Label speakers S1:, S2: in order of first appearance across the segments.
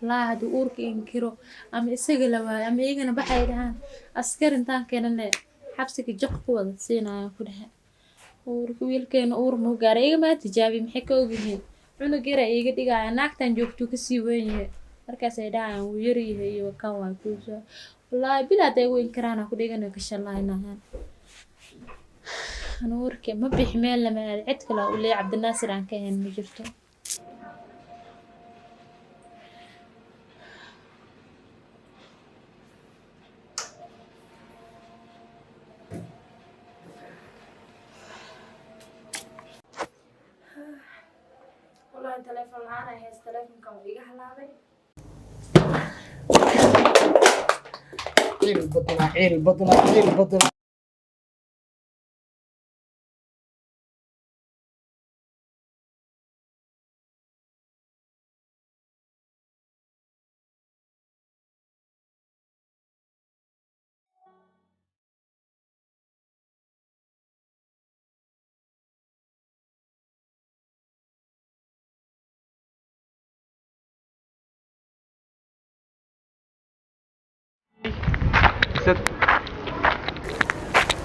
S1: لا هادو أورك إنكرو أما إسقى لوا أما إيجنا بحيران أسكر إنتان كنا حبسك جق قوة سينا كلها أورك ويلكن أور مو قارئ ما تجابي محكوا وجهين عنا جرا إيجا تيجا ناكتن جوكتو كسيوين markaas ay dhacaan wuu yar yahay iyo kan waa kuuso wallaahi bilaa day weyn karaan ku dhiganayo ka shallaynahan anuurke ma bixi meel lama aad cid kale u leeyahay Cabdinaasir aan ka hayn ma jirto wallaahi telefoon la'aan ay haysto telefoonkan wuu iga halaabay
S2: عيل البطلة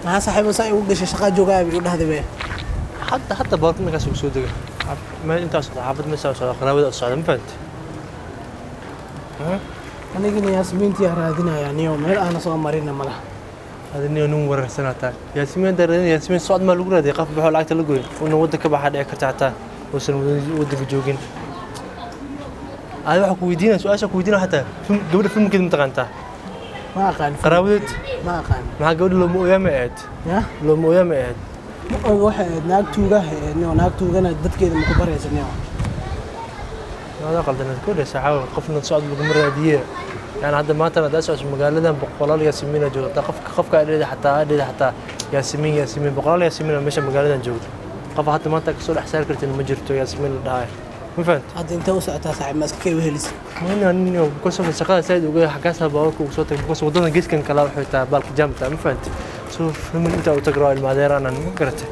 S2: ما صاحب صاحب وقش شقة جوجابي وده هذا بيه
S3: حتى بارك ما كسب سودة ما أنت أصلا عبد مسا أصلا قرابة أصلا ما فهمت
S2: أنا قلنا ياسمين تيار هذينا يعني يوم هل أنا صار مرينا ملا
S3: هذا نيو ورا سنة تاع ياسمين درين ياسمين صعد ما لقرا دي قف بحول عكت لقرا ونودك بحد كتعتا وصل ود في جوجين هذا حكوا يدينا سؤال حكوا يدينا حتى قبل فيلم كده متقنته
S2: ما كان
S3: قرابة
S2: ما كان
S3: ما قبل لو مو يوم قعد
S2: يا
S3: لو مو يوم قعد
S2: واحد ناق توجه إنه ناق توجه أنا دت كده مكبر يا سنيا
S3: هذا قلدنا كل ساعة قفنا نصعد بالمرة دي يعني هذا ما ترى داس عش مقالة بقولال ياسمين جو قف قاعد حتى ياسمين بقولال ياسمين مش مقالة جو قف حتى ما تكسر إحساس كرت إنه مجرته ياسمين الداعي ما فهمت
S2: هذا أنت وسعتها صاحب ماسك كي وهلس
S3: ما إنه بكسر من سقاط سيد وجاي حكاسها باوك وصوتك بكسر وضلنا جيت كان كلام حتى بالك جامته ما فهمت شوف من أنت وتقرأ المعذرة أنا ما قرأته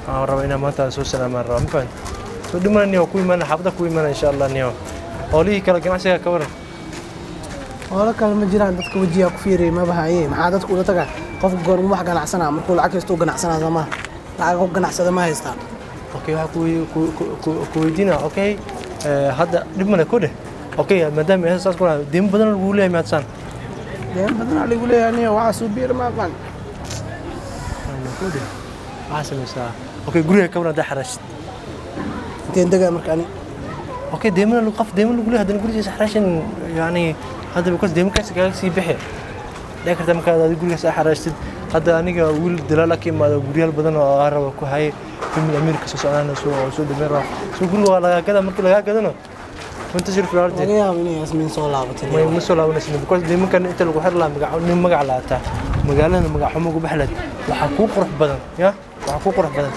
S3: ربنا ما تنسوا سلام مرة ما فهمت دمنا إنه كوي من حافظة كوي من إن شاء الله إنه أولي كلا جماعة سيا كبر
S2: ولا كلام جيران دتك وجهي كفيري ما بهاي ما عادت ولا تقع قف قرن wax ganacsana markuu lacag haysto ganacsana sama lacag qof ganacsada ma haystaan
S3: okay waxa ku weydiina okay hadda dhibmana ku dheh okay maadaama ay saas kuna deem badan lagu leeyahay maadsan
S2: deem badan lagu leeyahay waxa soo biir ma qan
S3: ku dheh waxa sameysaa okay guriga ka wada xarashid
S2: inteen daga markaan
S3: okay deemna lagu qaf deemna lagu leeyahay hadana guriga xarashin yani هذا بكون ديمك كاسي بحي لكن تم كذا يقول لك حرشت هذا أنا أقول دلالك ما أقول بدن أعرف أكو هاي في أمريكا سوسنا سو دميرة سو يقولوا على كذا ممكن لها كذا نو وأنت شوف الأرض
S2: يعني يا مني ياسمين صلاة بتني
S3: ما يمسوا لا ونسين بكون ديمك أنت لو حر لا مقع لا تا مقالنا مقع حمق بحلت وحقوق روح بدن يا وحقوق روح بدن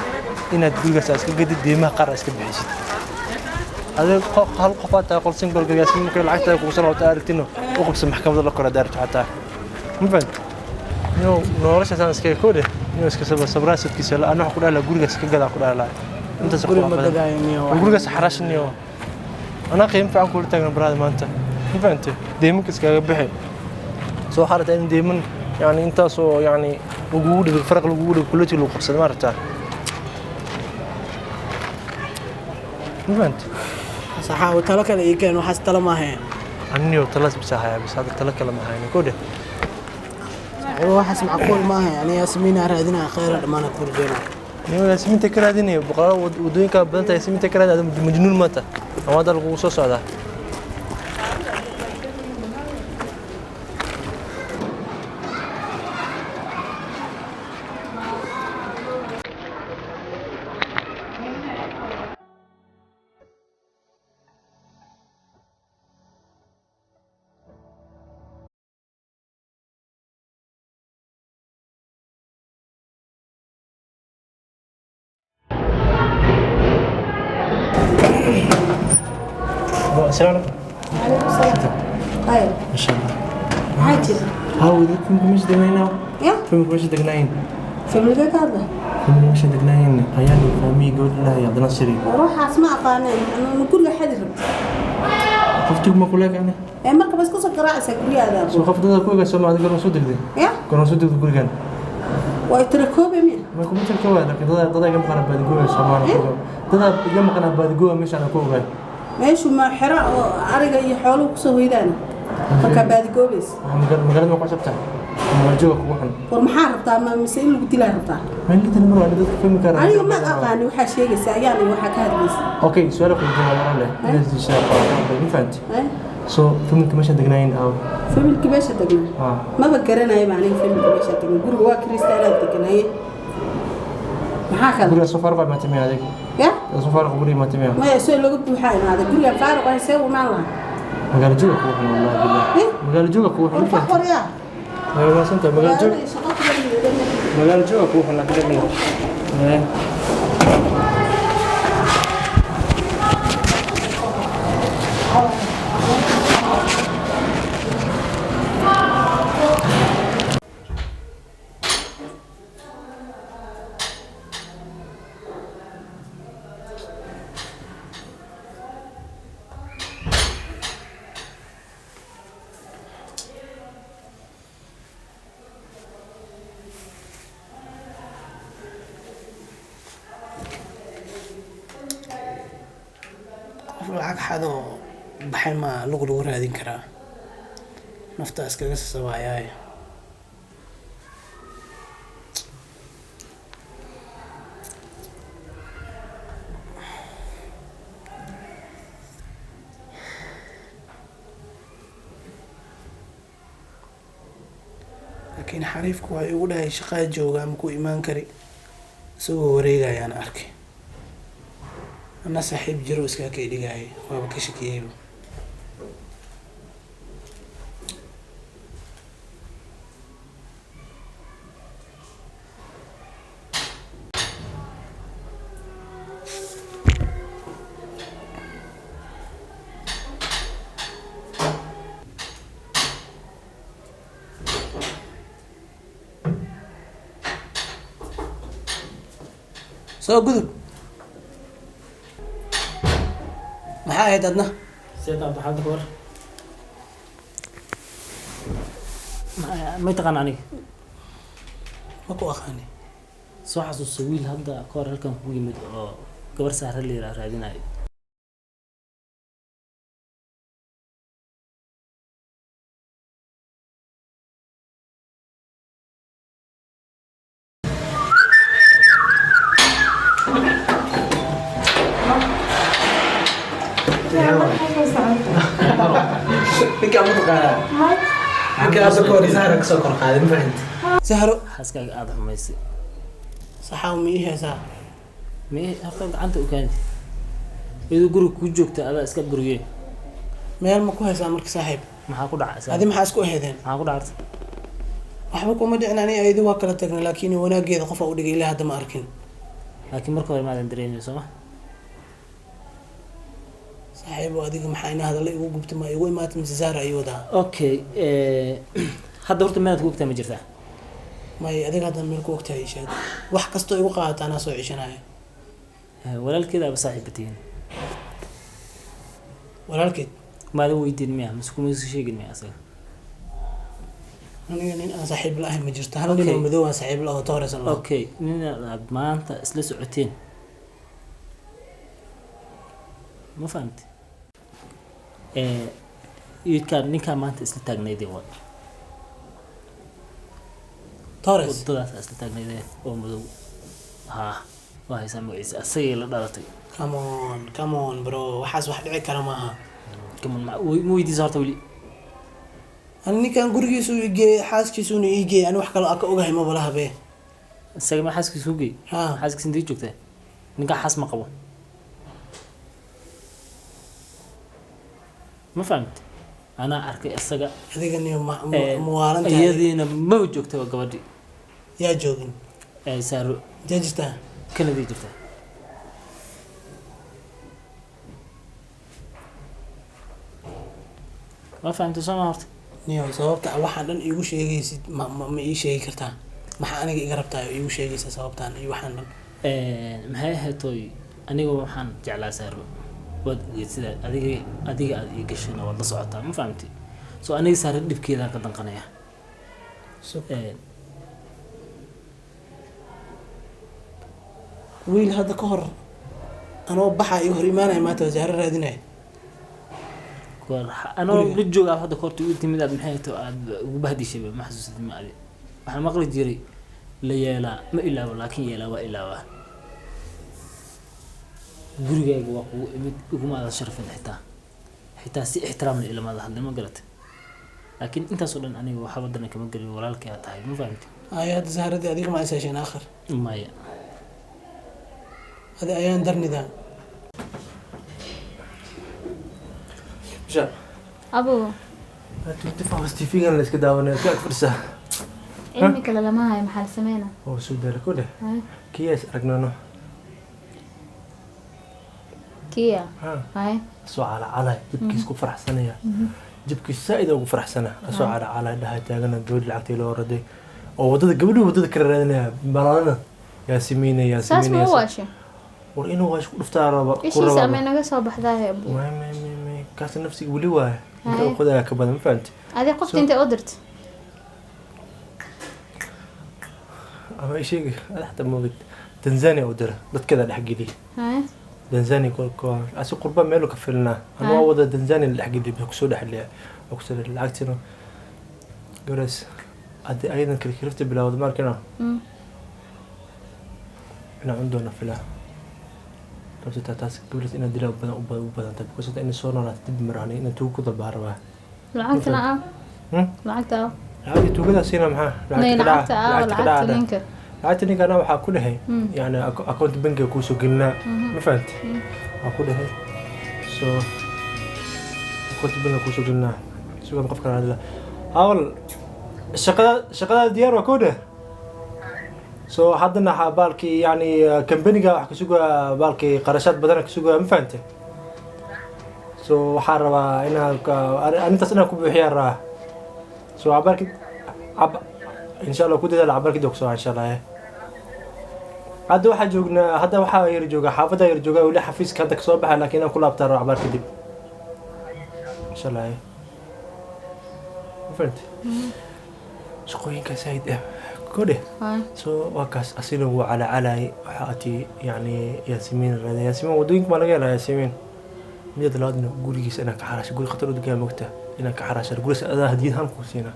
S3: إن تقول لك أسكت قد ديمها قرر أسكت بحشت هذا هل قفات أقول سنقول قياس ممكن العتاق وصل وتعرفتينه وقف محكمة الله كره دارت حتى ما فهمت نورش أنا سكير كوده سكسب صبرا ست كيسلا أنا أقول له قول جس كجدا أقول له أنت سقول قول جس حرشني أنا قيم في عقول تجرب براد ما أنت ما فهمت ديمك سكير بحي سو حارة إن ديمن يعني أنت سو يعني وجود بالفرق الوجود كلتي لو قصد ما رتاه ما فهمت
S2: صح وتلك اللي كان وحس تلا ما هي
S3: عني وتلاس بساحة بس هذا تلك لما هاي كوده
S2: هو حس معقول ما هي يعني ياسمين هذينا خير ما نقول جينا
S3: نيو ياسمين تكرر هذيني بقرا ودوين كابنت ياسمين تكرر هذا مجنون متى هذا القصص هذا السلام
S4: عليكم السلام. طيب.
S3: ما شاء الله.
S4: عاجل.
S3: هاو فيلم مش دقناين
S4: يا.
S3: فيلم مش دقناين.
S4: فيلم ذاك هذا.
S3: فيلم مش دقناين عيالي فامي يقول لا يا عبد الناصري.
S4: روح اسمع قانون أنا نقول له حد ربط.
S3: qoftigu ma kula kacna
S4: marka bas ku soo garaacaysa gurigaada
S3: soo qofdada ku ga Soomaaliya garan soo degday
S4: ya
S3: garan soo degday gurigan
S4: way tira koobe miya
S3: ma ku mid ka wada dada iga maqan baad gooyay Soomaaliya dada iga maqan baad gooyay meesha ku ogaay
S4: meeshu ma xira oo ariga iyo xooluhu ku soo hoydaan marka baad goobays
S3: magaalada ma ku sabtaa ma jooga ku waxan
S4: war maxaa rabtaa ma mise in lagu dilaa rabtaa
S3: ma inta mar waa dadka fahmi karaan
S4: aniga ma aqaan waxa sheegaysa ayaan waxa ka hadlaysa
S3: okay su'aal ku jawaaban leh inta shaqo ma fahanti so familka meesha degnayn aw
S4: familka meesha degnaa ma ba garanayo ma aniga familka meesha degnaa guriga waa kristaanaad degnaa maxaa kale
S3: guriga soo farqo ma timay adeeg
S4: ya
S3: soo farqo guriga ma timay
S4: ma soo lagu buuxaa inaad guriga farqo ay soo ma laha
S3: magaalo jooga ku waxan wallahi billahi magaalo jooga ku waxan
S4: wax qoriya
S3: ما سنت مجال جو مجال جو أكو حنا كده منه
S2: lacag xado baxay ma lagu raadin karaa naftaas kaga sawaayay laakiin xariifku waa igu dhahay shaqada jooga ama ku imaan kari isagoo wareegayaan arkay أنا صاحب جروس كاكي دقاي وابكشكيبه سو قدب maxaa ahayd adna
S5: سيد عبد الحميد كور ما يتقن عنك
S2: ma ku aqaani
S5: soo xasuuso wiil hadda ka hor halkan ku yimid oo gabar sahra la raadinayo
S2: ninka ma taqaanaa ninka hadda ka hor sahra kasoo kor qaaday ma fahanti sahro
S5: xaaskaaga aada xumaysay
S2: saxaa ma ii heesaa
S5: ma horta gacanta u kaani iyadoo guriga kuu joogta adaa iska buriyey
S2: meel ma ku heesaa marka saaxiib
S5: maxaa ku dhacay
S2: adi maxaa isku aheedeen
S5: maxaa ku dhacay
S2: waxba kuma dhicin ani ayadu waa kala tagna laakiin wanaageeda qof u dhigay ilaa hadda ma arkin
S5: laakiin marka hore maadan dareemin soo ma
S2: saaxiib adiga maxaa ina hadalla igu gubta ma igu imaatay mise sahra ay wadaa
S5: okay hadda horta meelaad ku ogtaa ma jirtaa
S2: may adiga hadda meel ku ogtahay sheeg wax kastoo igu qaadata anaa soo ceshanaya
S5: walaalkeeda aba saaxiibatihiin
S2: walaalkeed
S5: maadan weydiin miya mise kuma isu sheegin miya asaga
S2: aniga nin aan saaxiib la ahay ma jirto hal nin oo madow aan saaxiib la oo toores la
S5: okay nin aad maanta isla socoteen ma fahamtay ninkaan maanta isla taagnaydeen waa
S2: toores
S5: wadadaas isla taagnaydeen oo madow haa waa haysaa magaciisa asagay la dhalatay
S2: come on bro waxaas wax dhici kara maaha
S5: ma weydiisa horta weli
S2: ani ninkaan gurigiisu igeey xaaskiisuna igeey ani wax kale aka ogahay maba laha be
S5: isaga ma xaaskiisa u geey
S2: haa
S5: xaaskiisa intay joogtaa ninkaan xaas ma qabo ma fahamtay anaa arkay isaga
S2: adiga niyo muwaalanta
S5: iyadiina maba joogta waa gabadhii
S2: yaa joogin
S5: saaro
S2: intee jirtaa
S5: kanaday jirtaa ma fahamtay soo ma horta
S2: niyo sababta waxaan dhan iigu sheegaysid ma ii sheegi kartaa maxaa aniga iga rabtaa iigu sheegaysa sababtaan iyo waxaan dhan
S5: maxay ahayd tooy aniga waxaan jeclaa saaro waad ogeed sida adiga aad ii gashayna waad la socotaa ma fahamtay soo aniga saare dhibkeedaan ka danqanaya
S2: wiil hadda ka hor anoo baxa iyo hor imaanaya maanta wasaare raadinaya
S5: anoo la joogaa hadda koorta u timid aad maxay tahay aad ugu bahdishay ma xasuusad ma ali waxaan maqli jiray la yeelaa ma ilaawo laakiin yeelaa waa ilaawaa gurigayga waa kugu imid uguma aada sharafin xitaa si ixtiraam la ilamaada hadlay ma garatay laakiin intaasoo dhan aniga waxaa wadana kama gelin walaalkay aad tahay ma fahamtay
S2: ay hadda sahradii adiga ma aysaasheen aakhir
S5: maya
S2: hadi ayaan darnidaa
S3: bisha
S1: abo
S3: inta fawas TV-gan la iska daawanay ka fursa
S1: cilmi kale lama hayo maxaa la sameynaa
S3: oo soo dara ku dheh kiyaas aragnano
S1: kiya hay
S3: soo cala jibkiis ku faraxsanaya jibkiis saaid ugu faraxsana soo cala dhahay taagana gabadh lacagtay loo raday oo wadada kala raadinaya balaalana yaa sameynaya
S1: saas ma waashay
S3: war inuu waash ku dhuftaa raba
S1: ku raba isha naga soo baxdaa abu
S3: ma kaas nafsiga wali waa inta qodaa ka badan faanti
S1: adii qofta inta u dirtay
S3: ama isheeg hada moogid Tanzania u dira dadkeeda dhaxgeli Tanzania ko asi qurba meel ka filna ama wada Tanzania dhaxgeli ku soo dhaxliya ku soo lacagtino garas adi aydan kale kirifta bilaawad markana ina cundoona filaa rabta taas gabadh ina dilaa badan tab kusoo in soo noolaa dib marani in tuu ku dalbaaraba
S1: lacagtana lacagta
S3: lacagta tuugada siina maxaa lacagta ninka ana waxa ku dhahay yani account bankiga ku soo gelina ma fahanti waxa ku dhahay so account bankiga ku soo gelina suuqa qofka raadila hawl shaqada diyaar waa ku dhahay so haddana baalkii yani company-ga wax ka sugaa baalkii qarashaad badan ka sugaa ma fahamtay so waxaa rabaa intaas inaan ku buuxiyaa rabaa so baalkii insha Allah ku dadaal baalkii doogso insha Allah hadda waxaa yar jooga xaafada yar jooga wali xafiiska hadda ka soo baxay laakiin aan ku laabtaa rabaa baalkii dib insha Allah ma fahamtay shaqooyinka said كده سو وكاس أصيله هو على حياتي يعني ياسمين هذا ياسمين ودينك ما لقى ياسمين ميد لادنا قولي جيس أنا كحراش قولي خطر ودقيقة مقتة أنا كحراش قولي هذا هديد هان كوسينا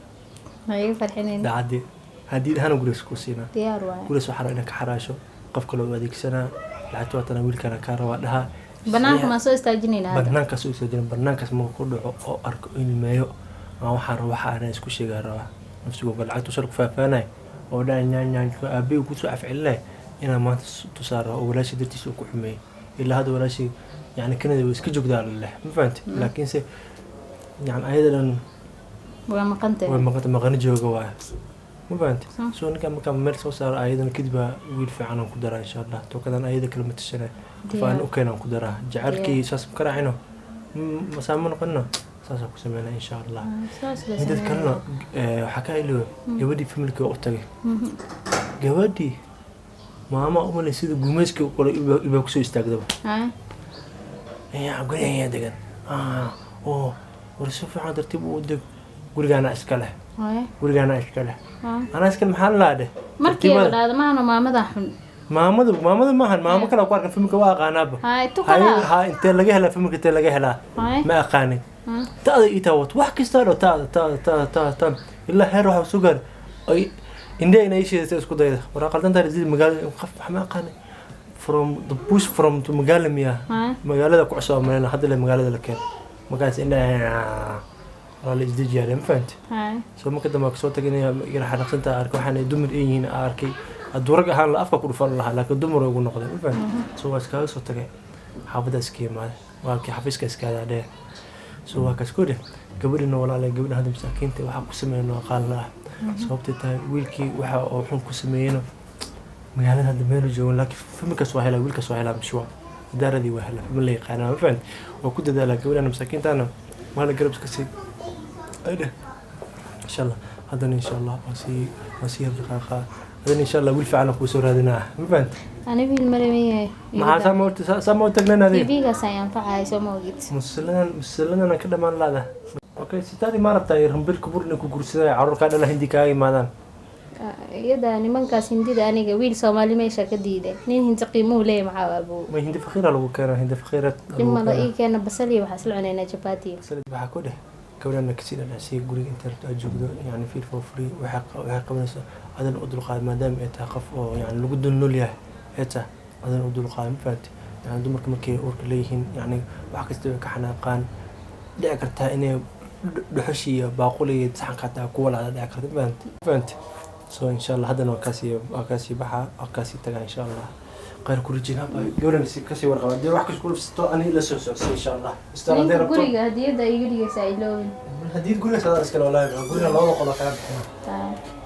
S1: هاي فرحين
S3: ده عادي هديد هان قولي كوسينا
S1: ديار واي
S3: قولي سحر أنا كحراشو قف كل هذيك سنة لعتوا أنا ويل كان كاروا لها
S1: بنانك ما سو استاجنين هذا
S3: بنانك سو استاجنين بنانك اسمه كله أو أرك إني ما يو ما حر وحنا إسكو شيء جرا نفسه قبل لعتوا شرك فافانا oo dhaan aabay ku soo afcilay ina maanta tusaaro oo walaashi dartiis ku xumay ilaa hada walaashi yani kanada way iska joogdaa leh ma fahanti laakiin se yani ayadan waa maqan jooga waa ma fahanti soo ninka marka meel soo saaro ayadan kidba wiil fiican ku daraa insha Allah to kadan ayada kala matashanay faan u keenan ku daraa jacaylkii saas ka raacino ma saamon qanno saas ku sameeyna insha Allah midad kalena waxa ka ilo gabadhi familka u tagay gabadhi maama umale sida gumayska qolo iba ku soo istaagdaba guriga degan oo warso fiican tartiib u deg gurigaana iska leh ana iska maxaa la dhahay
S1: markii ay dhahdo maamada xun
S3: maamada maahan maamo kale ku arkan familka waa aqaanaaba hay inta laga helaa familka inta laga helaa ma aqaanin taada itaawat wax kasta oo taada illa heer waxa sugar ay indee inay sheegay isku dayda wara qaldantaa rizid magaalada qof ma aqaan from the bush from to magaalada ku cusub meelna hadda magaalada la keen magaas indee wala isdijiyay ma fahanti soo marka dama ka soo tagnay yar xanaaqsanta arko waxaan dumar yihiin arkay adurag ahaan la afka ku dhufan lahaa laakiin dumar ugu noqday ma fahanti soo waas ka soo tagay xaafada iskiimaad waa ki xafiiska iskaada dheer soo waa kaas kooda gabadhina walaalay gabadha hadda masaakiinta waxa ku sameeyno qaalna sababta tahay wiilkii waxa oo xun ku sameeyno magaalada hadda meel joogo laakiin familka soo helay wiilka soo helay mashwa daaradii waa helay ma leeyahay qana ma fahanti oo ku dadaala gabadhana masaakiintana wala garab iska sii إن شاء الله هذا إن شاء الله وسير دقيقة إن شاء الله ويل فعلا كوسور هذينا ما فهمت
S1: أنا في المرمية
S3: ما سامو تجننا
S1: في
S3: ذي
S1: بيجا سايان فعاي سو موجود
S3: مسلنا أنا كده ما لا ده أوكي ستاري ما ربطا يرهم بالكبر إنكو كرسي عرور كان له هندي كاي مادام
S1: يدا nimankaas hindida aniga wiil Soomaali meesha ka diiday nin hinta qiimo leey maxaa abu
S3: ما هندي فخيرة لو كان هندي فخيرة
S1: lima la ii keena basal iyo waxa isla chapati
S3: سلد بحكوده كوننا كثير الأشياء يقولي أنت أجود يعني في الفوري وحق منسى هذا الأدل قائم ما دام يتحقف يعني لو قدر نوليه هتا هذا الأدل قائم فات يعني دمر كمكي أورك ليهن يعني وحق استوى كحناقان دعكرتها إني دحشية باقولي تحققتها كولا على دعكرت فهمت سو إن شاء الله هذا وكاسي بحا وكاسي تجا إن شاء الله غير كل جناب قولنا كاسي ورقة دي واحد كل في ستة أنا إلا سوسو إن شاء الله استوى دير
S1: guriga hadiyada iga dhigaysa ilowin
S3: هدي تقول لك هذا اسكال ولا قلنا الله وقلا كلام
S1: taa